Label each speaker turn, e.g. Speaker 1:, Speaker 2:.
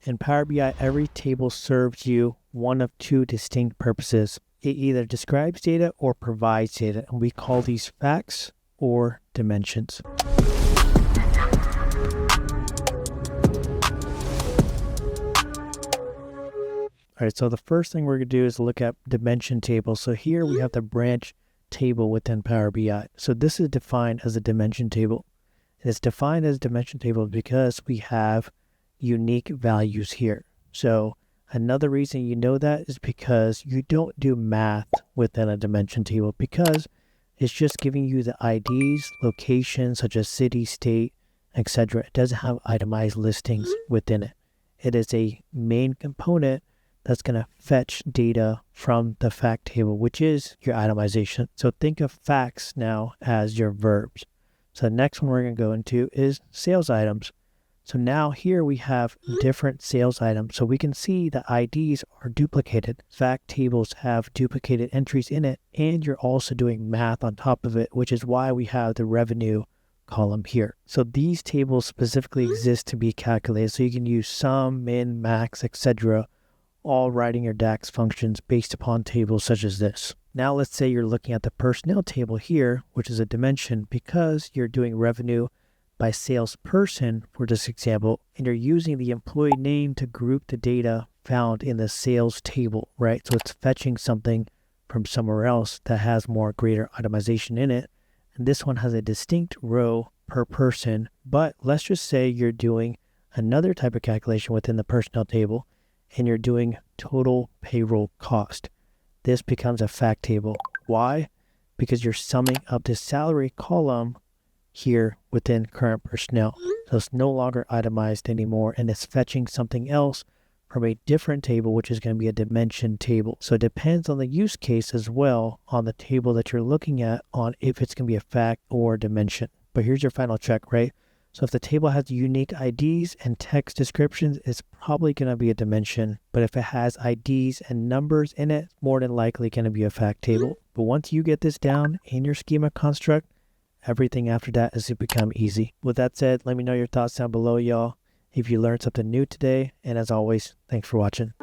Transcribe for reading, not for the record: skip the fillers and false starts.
Speaker 1: In Power BI, every table serves you one of two distinct purposes. It either describes data or provides data, and we call these facts or dimensions. All right, so the first thing we're going to do is look at dimension tables. So here we have the branch table within Power BI. So this is defined as a dimension table. And it's defined as a dimension table because we have unique values here. So another reason you know that is because you don't do math within a dimension table, because it's just giving you the IDs, locations such as city, state, etc. It doesn't have itemized listings within it. It is a main component that's going to fetch data from the fact table, which is your itemization. So think of facts now as your verbs. So the next one we're going to go into is sales items. So now here we have different sales items. So we can see the IDs are duplicated. Fact tables have duplicated entries in it, and you're also doing math on top of it, which is why we have the revenue column here. So these tables specifically exist to be calculated. So you can use sum, min, max, etc., all writing your DAX functions based upon tables such as this. Now let's say you're looking at the personnel table here, which is a dimension, because you're doing revenue by salesperson for this example, and you're using the employee name to group the data found in the sales table, right? So it's fetching something from somewhere else that has more greater itemization in it. And this one has a distinct row per person, but let's just say you're doing another type of calculation within the personnel table, and you're doing total payroll cost. This becomes a fact table. Why? Because you're summing up the salary column here within current personnel. So it's no longer itemized anymore, and it's fetching something else from a different table, which is going to be a dimension table. So it depends on the use case as well on the table that you're looking at on if it's going to be a fact or dimension. But here's your final check, right? So if the table has unique IDs and text descriptions, it's probably going to be a dimension. But if it has IDs and numbers in it, more than likely going to be a fact table. But once you get this down in your schema construct, everything after that is to become easy. With that said, let me know your thoughts down below, y'all. If you learned something new today, and as always, thanks for watching.